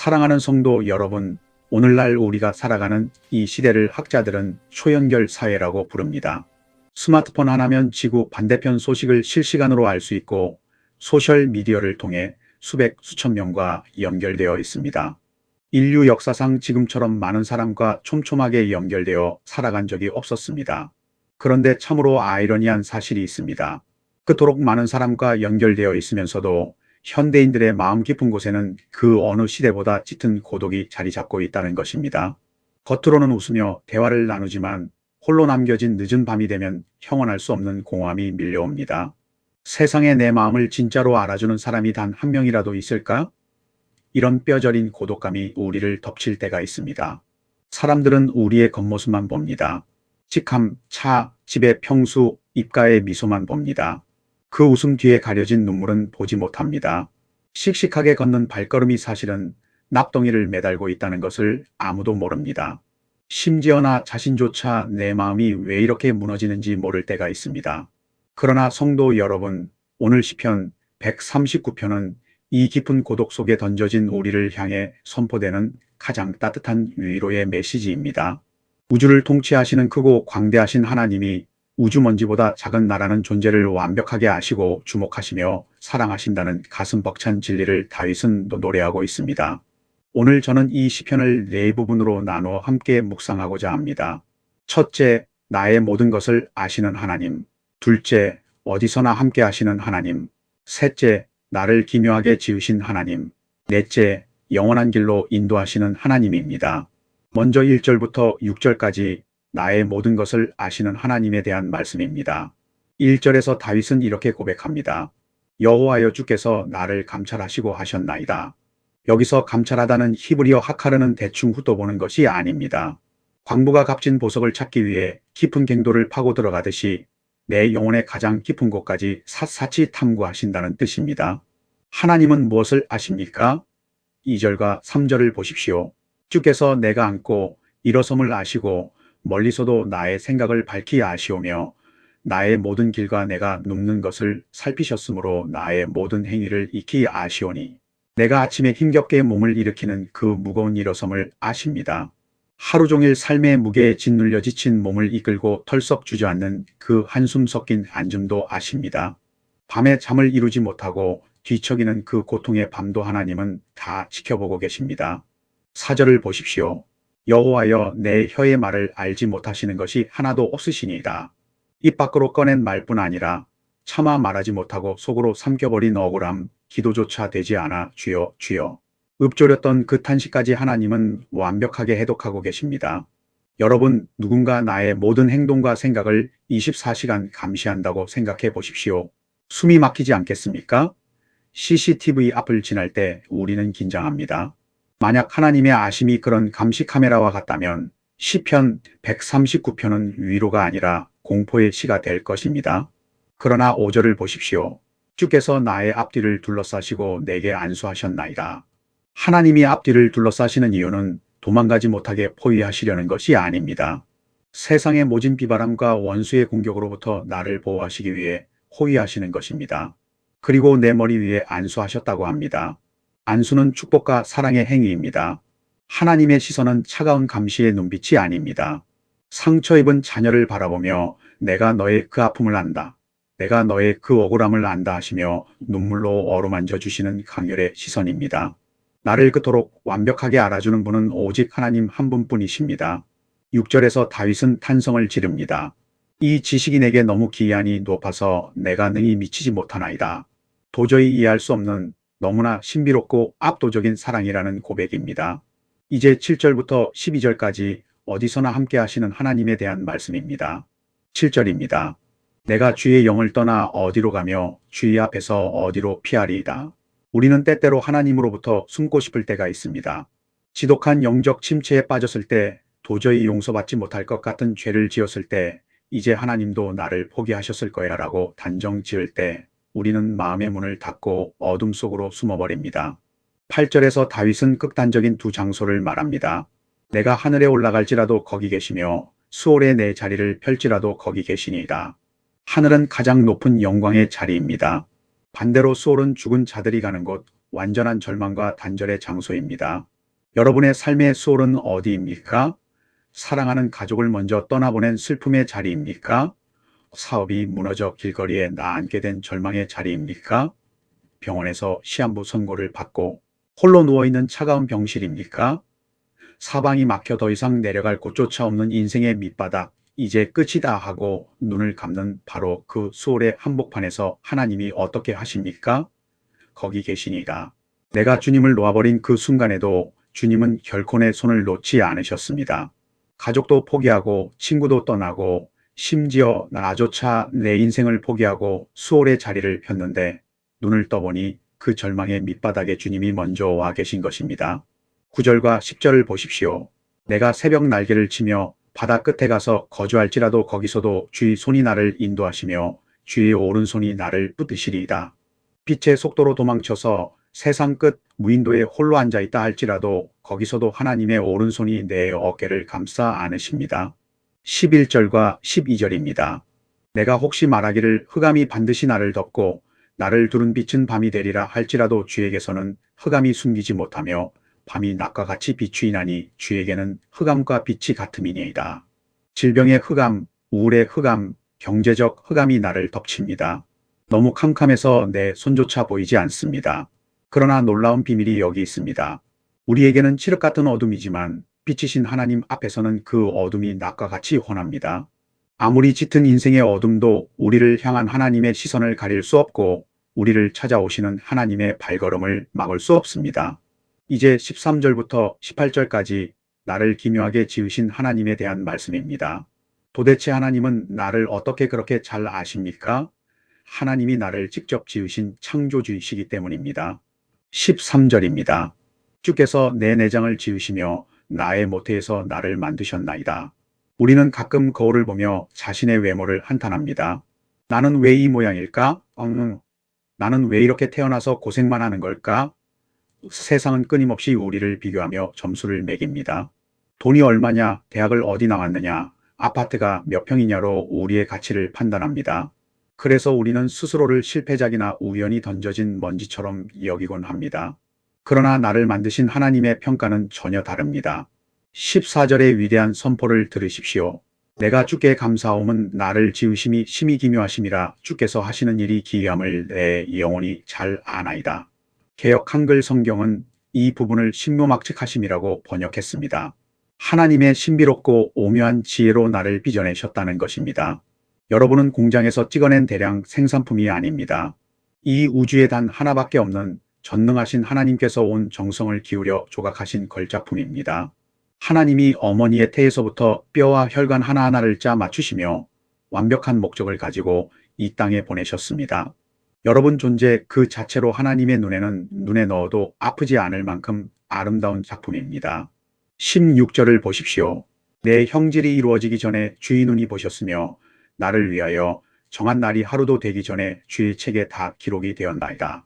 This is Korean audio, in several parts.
사랑하는 성도 여러분, 오늘날 우리가 살아가는 이 시대를 학자들은 초연결 사회라고 부릅니다. 스마트폰 하나면 지구 반대편 소식을 실시간으로 알 수 있고 소셜미디어를 통해 수백, 수천 명과 연결되어 있습니다. 인류 역사상 지금처럼 많은 사람과 촘촘하게 연결되어 살아간 적이 없었습니다. 그런데 참으로 아이러니한 사실이 있습니다. 그토록 많은 사람과 연결되어 있으면서도 현대인들의 마음 깊은 곳에는 그 어느 시대보다 짙은 고독이 자리 잡고 있다는 것입니다. 겉으로는 웃으며 대화를 나누지만 홀로 남겨진 늦은 밤이 되면 형언할 수 없는 공허함이 밀려옵니다. 세상에 내 마음을 진짜로 알아주는 사람이 단 한 명이라도 있을까? 이런 뼈저린 고독감이 우리를 덮칠 때가 있습니다. 사람들은 우리의 겉모습만 봅니다. 직함, 차, 집의 평수, 입가의 미소만 봅니다. 그 웃음 뒤에 가려진 눈물은 보지 못합니다. 씩씩하게 걷는 발걸음이 사실은 납덩이를 매달고 있다는 것을 아무도 모릅니다. 심지어 나 자신조차 내 마음이 왜 이렇게 무너지는지 모를 때가 있습니다. 그러나 성도 여러분, 오늘 시편 139편은 이 깊은 고독 속에 던져진 우리를 향해 선포되는 가장 따뜻한 위로의 메시지입니다. 우주를 통치하시는 크고 광대하신 하나님이 우주먼지보다 작은 나라는 존재를 완벽하게 아시고 주목하시며 사랑하신다는 가슴 벅찬 진리를 다윗은 노래하고 있습니다. 오늘 저는 이 시편을 네 부분으로 나누어 함께 묵상하고자 합니다. 첫째, 나의 모든 것을 아시는 하나님. 둘째, 어디서나 함께 하시는 하나님. 셋째, 나를 기묘하게 지으신 하나님. 넷째, 영원한 길로 인도하시는 하나님입니다. 먼저 1절부터 6절까지 나의 모든 것을 아시는 하나님에 대한 말씀입니다. 1절에서 다윗은 이렇게 고백합니다. 여호와여, 주께서 나를 감찰하시고 하셨나이다. 여기서 감찰하다는 히브리어 하카르는 대충 훑어보는 것이 아닙니다. 광부가 값진 보석을 찾기 위해 깊은 갱도를 파고 들어가듯이 내 영혼의 가장 깊은 곳까지 샅샅이 탐구하신다는 뜻입니다. 하나님은 무엇을 아십니까? 2절과 3절을 보십시오. 주께서 내가 앉고 일어섬을 아시고 멀리서도 나의 생각을 밝히 아시오며 나의 모든 길과 내가 눕는 것을 살피셨으므로 나의 모든 행위를 익히 아시오니 내가 아침에 힘겹게 몸을 일으키는 그 무거운 일어섬을 아십니다. 하루 종일 삶의 무게에 짓눌려 지친 몸을 이끌고 털썩 주저앉는 그 한숨 섞인 앉음도 아십니다. 밤에 잠을 이루지 못하고 뒤척이는 그 고통의 밤도 하나님은 다 지켜보고 계십니다. 4절을 보십시오. 여호와여, 내 혀의 말을 알지 못하시는 것이 하나도 없으시니이다. 입 밖으로 꺼낸 말뿐 아니라 차마 말하지 못하고 속으로 삼켜버린 억울함, 기도조차 되지 않아 주여 주여 읊조렸던 그 탄식까지 하나님은 완벽하게 해독하고 계십니다. 여러분, 누군가 나의 모든 행동과 생각을 24시간 감시한다고 생각해 보십시오. 숨이 막히지 않겠습니까? CCTV 앞을 지날 때 우리는 긴장합니다. 만약 하나님의 아심이 그런 감시 카메라와 같다면 시편 139편은 위로가 아니라 공포의 시가 될 것입니다. 그러나 5절을 보십시오. 주께서 나의 앞뒤를 둘러싸시고 내게 안수하셨나이다. 하나님이 앞뒤를 둘러싸시는 이유는 도망가지 못하게 포위하시려는 것이 아닙니다. 세상의 모진 비바람과 원수의 공격으로부터 나를 보호하시기 위해 호위하시는 것입니다. 그리고 내 머리 위에 안수하셨다고 합니다. 안수는 축복과 사랑의 행위입니다. 하나님의 시선은 차가운 감시의 눈빛이 아닙니다. 상처 입은 자녀를 바라보며 내가 너의 그 아픔을 안다. 내가 너의 그 억울함을 안다 하시며 눈물로 어루만져 주시는 강렬의 시선입니다. 나를 그토록 완벽하게 알아주는 분은 오직 하나님 한 분뿐이십니다. 6절에서 다윗은 탄성을 지릅니다. 이 지식이 내게 너무 기이하니 높아서 내가 능히 미치지 못하나이다. 도저히 이해할 수 없는 너무나 신비롭고 압도적인 사랑이라는 고백입니다. 이제 7절부터 12절까지 어디서나 함께 하시는 하나님에 대한 말씀입니다. 7절입니다. 내가 주의 영을 떠나 어디로 가며 주의 앞에서 어디로 피하리이다. 우리는 때때로 하나님으로부터 숨고 싶을 때가 있습니다. 지독한 영적 침체에 빠졌을 때, 도저히 용서받지 못할 것 같은 죄를 지었을 때, 이제 하나님도 나를 포기하셨을 거야 라고 단정 지을 때 우리는 마음의 문을 닫고 어둠 속으로 숨어버립니다. 8절에서 다윗은 극단적인 두 장소를 말합니다. 내가 하늘에 올라갈지라도 거기 계시며 수월에 내 자리를 펼지라도 거기 계시니이다. 하늘은 가장 높은 영광의 자리입니다. 반대로 수월은 죽은 자들이 가는 곳, 완전한 절망과 단절의 장소입니다. 여러분의 삶의 소울은 어디입니까? 사랑하는 가족을 먼저 떠나보낸 슬픔의 자리입니까? 사업이 무너져 길거리에 나앉게 된 절망의 자리입니까? 병원에서 시한부 선고를 받고 홀로 누워있는 차가운 병실입니까? 사방이 막혀 더 이상 내려갈 곳조차 없는 인생의 밑바닥, 이제 끝이다 하고 눈을 감는 바로 그 수월의 한복판에서 하나님이 어떻게 하십니까? 거기 계시니라. 내가 주님을 놓아버린 그 순간에도 주님은 결코 내 손을 놓지 않으셨습니다. 가족도 포기하고 친구도 떠나고 심지어 나조차 내 인생을 포기하고 수월의 자리를 폈는데 눈을 떠보니 그 절망의 밑바닥에 주님이 먼저 와 계신 것입니다. 9절과 10절을 보십시오. 내가 새벽 날개를 치며 바다 끝에 가서 거주할지라도 거기서도 주의 손이 나를 인도하시며 주의 오른손이 나를 붙드시리이다. 빛의 속도로 도망쳐서 세상 끝 무인도에 홀로 앉아있다 할지라도 거기서도 하나님의 오른손이 내 어깨를 감싸 안으십니다. 11절과 12절입니다. 내가 혹시 말하기를 흑암이 반드시 나를 덮고 나를 두른 빛은 밤이 되리라 할지라도 주에게서는 흑암이 숨기지 못하며 밤이 낮과 같이 비추이나니 주에게는 흑암과 빛이 같음이니이다. 질병의 흑암, 우울의 흑암, 경제적 흑암이 나를 덮칩니다. 너무 캄캄해서 내 손조차 보이지 않습니다. 그러나 놀라운 비밀이 여기 있습니다. 우리에게는 칠흑 같은 어둠이지만 빛이신 하나님 앞에서는 그 어둠이 낮과 같이 환합니다. 아무리 짙은 인생의 어둠도 우리를 향한 하나님의 시선을 가릴 수 없고 우리를 찾아오시는 하나님의 발걸음을 막을 수 없습니다. 이제 13절부터 18절까지 나를 기묘하게 지으신 하나님에 대한 말씀입니다. 도대체 하나님은 나를 어떻게 그렇게 잘 아십니까? 하나님이 나를 직접 지으신 창조주이시기 때문입니다. 13절입니다. 주께서 내 내장을 지으시며 나의 모태에서 나를 만드셨나이다. 우리는 가끔 거울을 보며 자신의 외모를 한탄합니다. 나는 왜 이 모양일까? 나는 왜 이렇게 태어나서 고생만 하는 걸까? 세상은 끊임없이 우리를 비교하며 점수를 매깁니다. 돈이 얼마냐, 대학을 어디 나왔느냐, 아파트가 몇 평이냐로 우리의 가치를 판단합니다. 그래서 우리는 스스로를 실패작이나 우연히 던져진 먼지처럼 여기곤 합니다. 그러나 나를 만드신 하나님의 평가는 전혀 다릅니다. 14절의 위대한 선포를 들으십시오. 내가 주께 감사함은 나를 지으심이 심히 기묘하심이라 주께서 하시는 일이 기이함을 내 영혼이 잘 아나이다. 개역 한글 성경은 이 부분을 신묘막측하심이라고 번역했습니다. 하나님의 신비롭고 오묘한 지혜로 나를 빚어내셨다는 것입니다. 여러분은 공장에서 찍어낸 대량 생산품이 아닙니다. 이 우주에 단 하나밖에 없는 전능하신 하나님께서 온 정성을 기울여 조각하신 걸작품입니다. 하나님이 어머니의 태에서부터 뼈와 혈관 하나하나를 짜 맞추시며 완벽한 목적을 가지고 이 땅에 보내셨습니다. 여러분 존재 그 자체로 하나님의 눈에는 눈에 넣어도 아프지 않을 만큼 아름다운 작품입니다. 16절을 보십시오. 내 형질이 이루어지기 전에 주의 눈이 보셨으며 나를 위하여 정한 날이 하루도 되기 전에 주의 책에 다 기록이 되었나이다.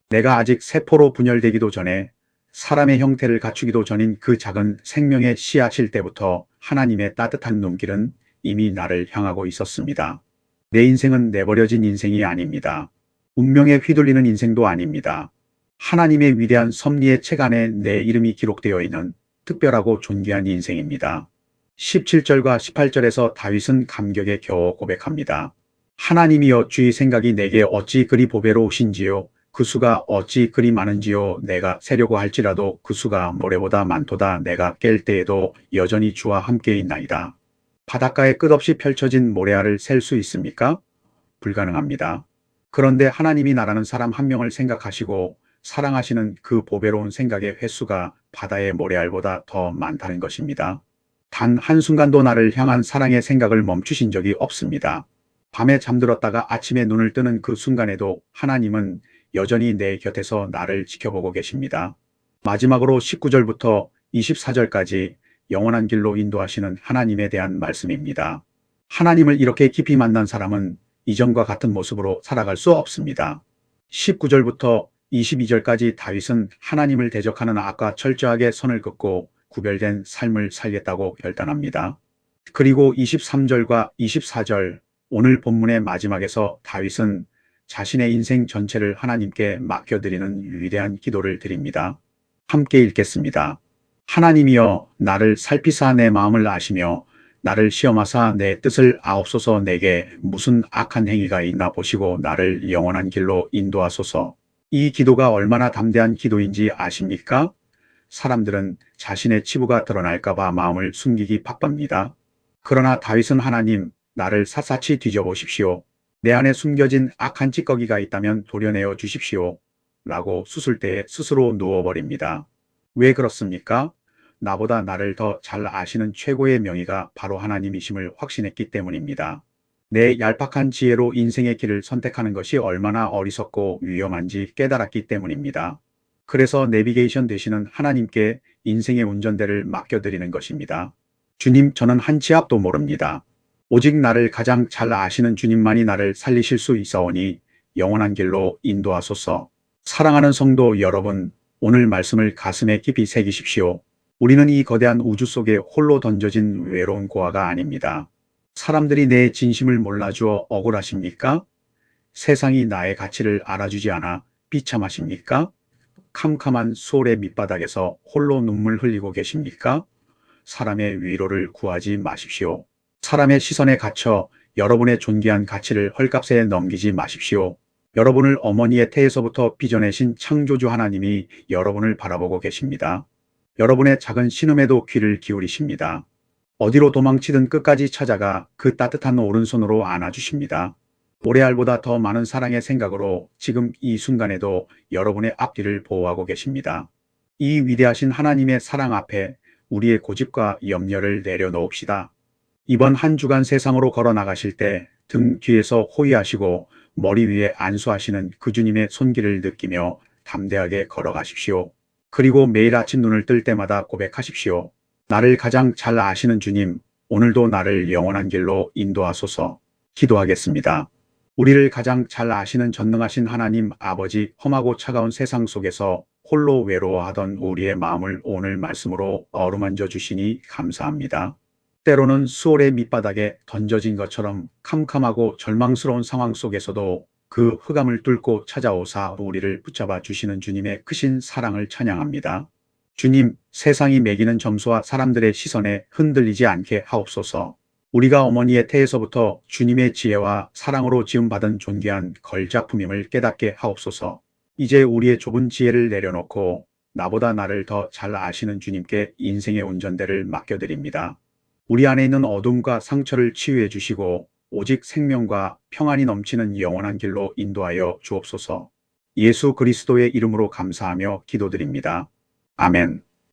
내가 아직 세포로 분열되기도 전에 사람의 형태를 갖추기도 전인 그 작은 생명의 씨앗일 때부터 하나님의 따뜻한 눈길은 이미 나를 향하고 있었습니다. 내 인생은 내버려진 인생이 아닙니다. 운명에 휘둘리는 인생도 아닙니다. 하나님의 위대한 섭리의 책 안에 내 이름이 기록되어 있는 특별하고 존귀한 인생입니다. 17절과 18절에서 다윗은 감격에 겨워 고백합니다. 하나님이여 주의 생각이 내게 어찌 그리 보배로우신지요. 그 수가 어찌 그리 많은지요. 내가 세려고 할지라도 그 수가 모래보다 많도다. 내가 깰 때에도 여전히 주와 함께 있나이다. 바닷가에 끝없이 펼쳐진 모래알을 셀 수 있습니까? 불가능합니다. 그런데 하나님이 나라는 사람 한 명을 생각하시고 사랑하시는 그 보배로운 생각의 횟수가 바다의 모래알보다 더 많다는 것입니다. 단 한순간도 나를 향한 사랑의 생각을 멈추신 적이 없습니다. 밤에 잠들었다가 아침에 눈을 뜨는 그 순간에도 하나님은 여전히 내 곁에서 나를 지켜보고 계십니다. 마지막으로 19절부터 24절까지 영원한 길로 인도하시는 하나님에 대한 말씀입니다. 하나님을 이렇게 깊이 만난 사람은 이전과 같은 모습으로 살아갈 수 없습니다. 19절부터 22절까지 다윗은 하나님을 대적하는 악과 철저하게 선을 긋고 구별된 삶을 살겠다고 결단합니다. 그리고 23절과 24절 오늘 본문의 마지막에서 다윗은 자신의 인생 전체를 하나님께 맡겨드리는 위대한 기도를 드립니다. 함께 읽겠습니다. 하나님이여 나를 살피사 내 마음을 아시며 나를 시험하사 내 뜻을 아옵소서. 내게 무슨 악한 행위가 있나 보시고 나를 영원한 길로 인도하소서. 이 기도가 얼마나 담대한 기도인지 아십니까? 사람들은 자신의 치부가 드러날까 봐 마음을 숨기기 바쁩니다. 그러나 다윗은 하나님, 나를 샅샅이 뒤져보십시오. 내 안에 숨겨진 악한 찌꺼기가 있다면 도려내어 주십시오. 라고 수술대에 스스로 누워버립니다. 왜 그렇습니까? 나보다 나를 더 잘 아시는 최고의 명의가 바로 하나님이심을 확신했기 때문입니다. 내 얄팍한 지혜로 인생의 길을 선택하는 것이 얼마나 어리석고 위험한지 깨달았기 때문입니다. 그래서 내비게이션 되시는 하나님께 인생의 운전대를 맡겨드리는 것입니다. 주님, 저는 한 치 앞도 모릅니다. 오직 나를 가장 잘 아시는 주님만이 나를 살리실 수 있사오니 영원한 길로 인도하소서. 사랑하는 성도 여러분, 오늘 말씀을 가슴에 깊이 새기십시오. 우리는 이 거대한 우주 속에 홀로 던져진 외로운 고아가 아닙니다. 사람들이 내 진심을 몰라주어 억울하십니까? 세상이 나의 가치를 알아주지 않아 비참하십니까? 캄캄한 수월의 밑바닥에서 홀로 눈물 흘리고 계십니까? 사람의 위로를 구하지 마십시오. 사람의 시선에 갇혀 여러분의 존귀한 가치를 헐값에 넘기지 마십시오. 여러분을 어머니의 태에서부터 빚어내신 창조주 하나님이 여러분을 바라보고 계십니다. 여러분의 작은 신음에도 귀를 기울이십니다. 어디로 도망치든 끝까지 찾아가 그 따뜻한 오른손으로 안아주십니다. 모래알보다 더 많은 사랑의 생각으로 지금 이 순간에도 여러분의 앞뒤를 보호하고 계십니다. 이 위대하신 하나님의 사랑 앞에 우리의 고집과 염려를 내려놓읍시다. 이번 한 주간 세상으로 걸어 나가실 때 등 뒤에서 호위하시고 머리 위에 안수하시는 그 주님의 손길을 느끼며 담대하게 걸어가십시오. 그리고 매일 아침 눈을 뜰 때마다 고백하십시오. 나를 가장 잘 아시는 주님, 오늘도 나를 영원한 길로 인도하소서. 기도하겠습니다. 우리를 가장 잘 아시는 전능하신 하나님 아버지, 험하고 차가운 세상 속에서 홀로 외로워하던 우리의 마음을 오늘 말씀으로 어루만져 주시니 감사합니다. 때로는 수월의 밑바닥에 던져진 것처럼 캄캄하고 절망스러운 상황 속에서도 그 흑암을 뚫고 찾아오사 우리를 붙잡아 주시는 주님의 크신 사랑을 찬양합니다. 주님, 세상이 매기는 점수와 사람들의 시선에 흔들리지 않게 하옵소서. 우리가 어머니의 태에서부터 주님의 지혜와 사랑으로 지음받은 존귀한 걸작품임을 깨닫게 하옵소서. 이제 우리의 좁은 지혜를 내려놓고 나보다 나를 더 잘 아시는 주님께 인생의 운전대를 맡겨드립니다. 우리 안에 있는 어둠과 상처를 치유해 주시고 오직 생명과 평안이 넘치는 영원한 길로 인도하여 주옵소서. 예수 그리스도의 이름으로 감사하며 기도드립니다. 아멘.